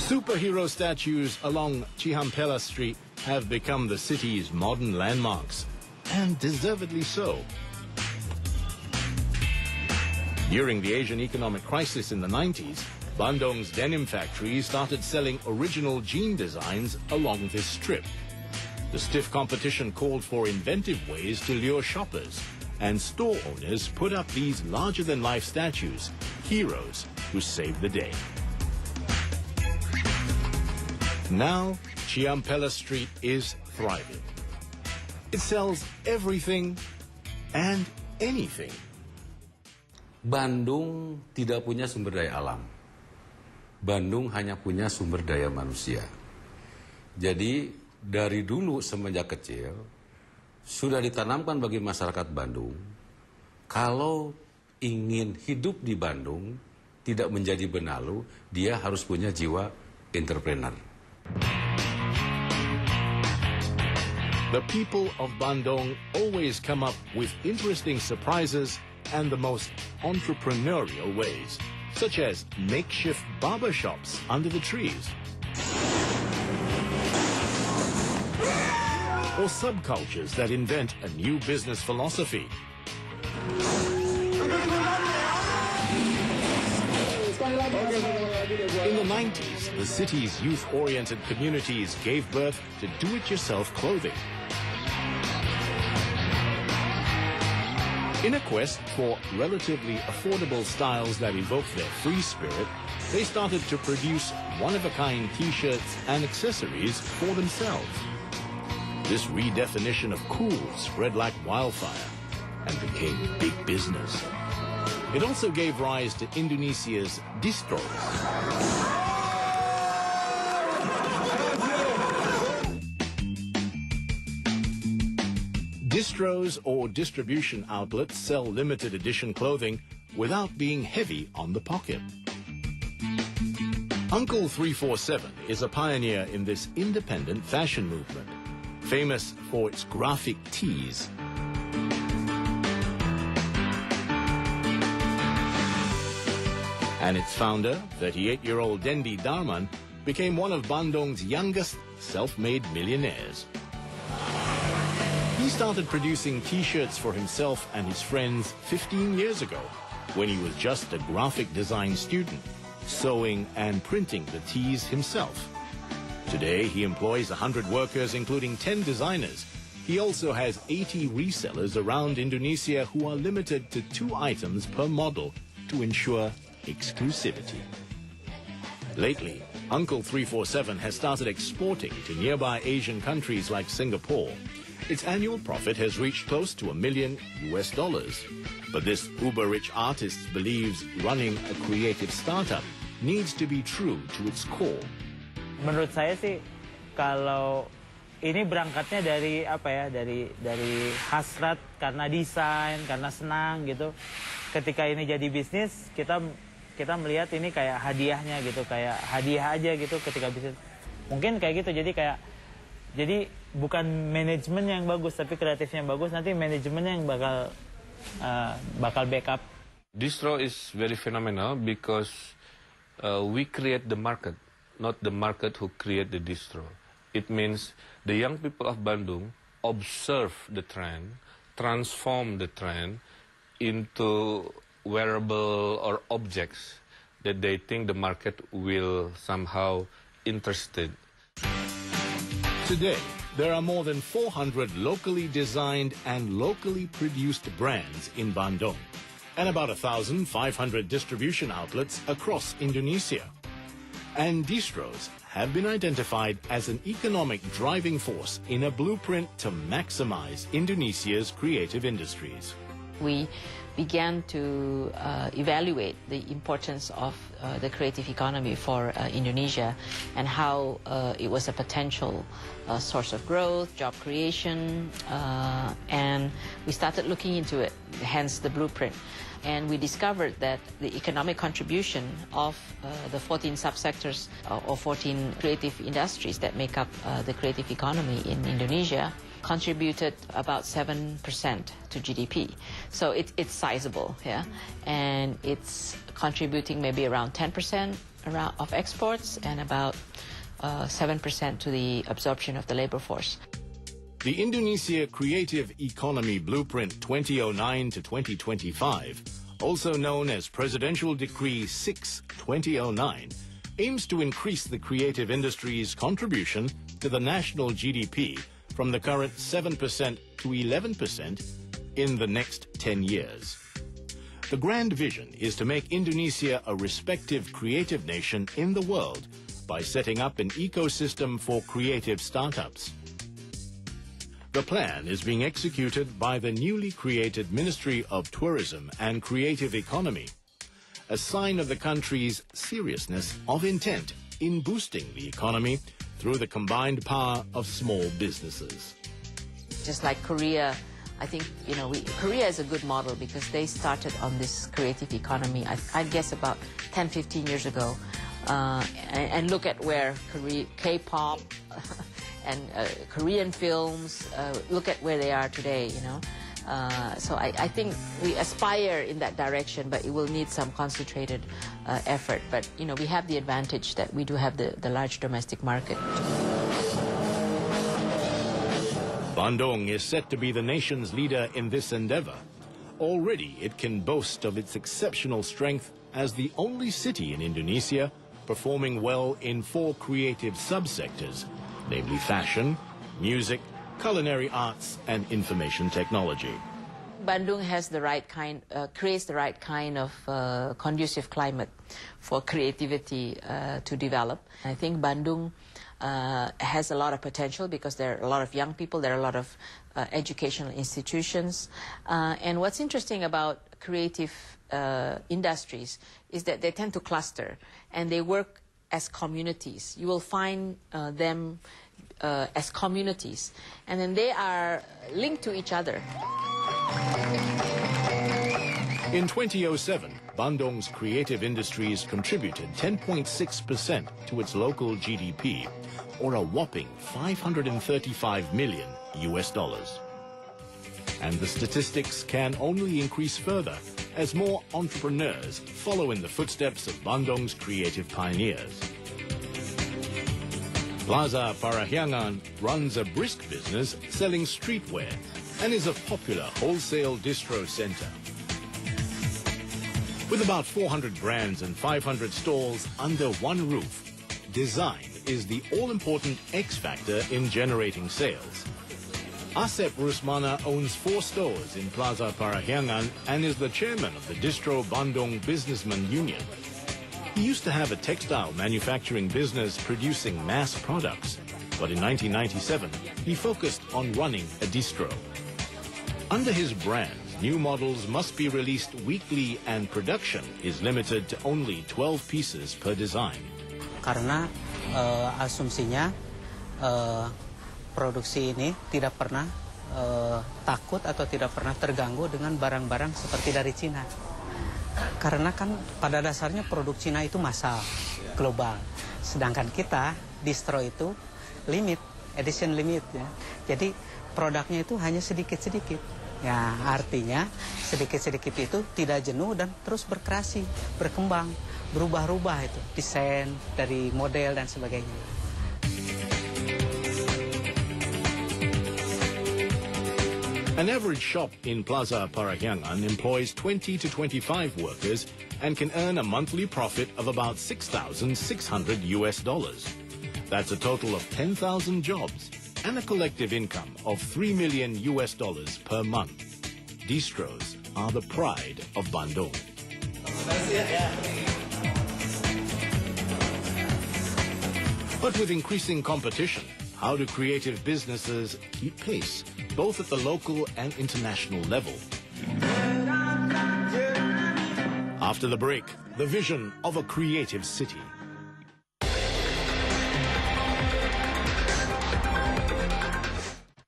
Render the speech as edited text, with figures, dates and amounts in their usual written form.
Superhero statues along Cihampela Street have become the city's modern landmarks, and deservedly so. During the Asian economic crisis in the 90s, Bandung's denim factory started selling original jean designs along this strip. The stiff competition called for inventive ways to lure shoppers, and store owners put up these larger-than-life statues, heroes who saved the day. Now, Cihampela Street is thriving. It sells everything and anything. Bandung tidak punya sumber daya alam. Bandung hanya punya sumber daya manusia. Jadi dari dulu semenjak kecil sudah ditanamkan bagi masyarakat Bandung, kalau ingin hidup di Bandung tidak menjadi benalu, dia harus punya jiwa entrepreneur. The people of Bandung always come up with interesting surprises and the most entrepreneurial ways, such as makeshift barber shops under the trees, or subcultures that invent a new business philosophy. In the 90s, the city's youth-oriented communities gave birth to do-it-yourself clothing. In a quest for relatively affordable styles that evoke their free spirit, they started to produce one-of-a-kind T-shirts and accessories for themselves. This redefinition of cool spread like wildfire and became big business. It also gave rise to Indonesia's distros. Distros or distribution outlets sell limited edition clothing without being heavy on the pocket. Uncle 347 is a pioneer in this independent fashion movement, famous for its graphic tees. And its founder, 38-year-old Dendi Darman, became one of Bandung's youngest self-made millionaires. He started producing T-shirts for himself and his friends 15 years ago, when he was just a graphic design student, sewing and printing the tees himself. Today, he employs 100 workers, including 10 designers. He also has 80 resellers around Indonesia who are limited to 2 items per model to ensure exclusivity. Lately, Uncle 347 has started exporting to nearby Asian countries like Singapore. Its annual profit has reached close to $1 million. But this uber-rich artist believes running a creative startup needs to be true to its core. Menurut saya sih, kalau ini berangkatnya dari apa ya, dari hasrat karena desain, karena senang gitu. Ketika ini jadi bisnis, kita melihat ini kayak hadiahnya gitu, kayak hadiah aja gitu ketika bisnis. Mungkin kayak gitu, jadi bukan manajemen yang bagus, tapi kreatifnya yang bagus, nanti manajemennya yang bakal backup. Distro is very phenomenal because we create the market, not the market who create the distro. It means the young people of Bandung observe the trend, transform the trend into wearable or objects that they think the market will somehow interested. Today, there are more than 400 locally designed and locally produced brands in Bandung, and about 1,500 distribution outlets across Indonesia. And distros have been identified as an economic driving force in a blueprint to maximize Indonesia's creative industries. We began to evaluate the importance of the creative economy for Indonesia and how it was a potential source of growth, job creation, and we started looking into it, hence the blueprint. And we discovered that the economic contribution of the 14 subsectors or 14 creative industries that make up the creative economy in Indonesia contributed about 7% to GDP. So it's sizable, yeah? And it's contributing maybe around 10% of exports and about 7% to the absorption of the labor force. The Indonesia Creative Economy Blueprint 2009 to 2025, also known as Presidential Decree 6/2009, aims to increase the creative industry's contribution to the national GDP from the current 7% to 11% in the next 10 years. The grand vision is to make Indonesia a respected creative nation in the world by setting up an ecosystem for creative startups. The plan is being executed by the newly created Ministry of Tourism and Creative Economy, a sign of the country's seriousnness of intent in boosting the economy through the combined power of small businesses. Just like Korea, I think, Korea is a good model because they started on this creative economy, I guess about 10, 15 years ago. And look at where K-pop and Korean films, look at where they are today, So I think we aspire in that direction, but it will need some concentrated effort. But, we have the advantage that we do have the large domestic market. Bandung is set to be the nation's leader in this endeavor. Already, it can boast of its exceptional strength as the only city in Indonesia performing well in 4 creative subsectors, namely fashion, music, culinary arts, and information technology. Bandung has the right creates the right kind of conducive climate for creativity to develop. I think Bandung has a lot of potential because there are a lot of young people, there are a lot of educational institutions. And what's interesting about creative industries is that they tend to cluster and they work as communities. You will find them as communities, and then they are linked to each other. In 2007, Bandung's creative industries contributed 10.6% to its local GDP, or a whopping $535 million. And the statistics can only increase further as more entrepreneurs follow in the footsteps of Bandung's creative pioneers. Plaza Parahyangan runs a brisk business selling streetwear and is a popular wholesale distro center. With about 400 brands and 500 stalls under one roof, design is the all-important X factor in generating sales. Asep Rusmana owns 4 stores in Plaza Parahyangan and is the chairman of the Distro Bandung Businessman Union. He used to have a textile manufacturing business producing mass products, but in 1997, he focused on running a distro. Under his brand, new models must be released weekly and production is limited to only 12 pieces per design. Karena asumsinya produksi ini tidak pernah takut atau tidak pernah terganggu dengan barang-barang seperti dari Cina. Karena kan pada dasarnya produk Cina itu massal, global. Sedangkan kita, distro itu limit, edition limit ya. Jadi produknya itu hanya sedikit-sedikit. Ya, artinya sedikit-sedikit itu tidak jenuh dan terus berkreasi, berkembang, berubah-ubah itu, desain dari model dan sebagainya. An average shop in Plaza Parahyangan employs 20 to 25 workers and can earn a monthly profit of about $6,600. That's a total of 10,000 jobs and a collective income of $3 million per month. Distros are the pride of Bandung. But with increasing competition, how do creative businesses keep pace, both at the local and international level? After the break, the vision of a creative city.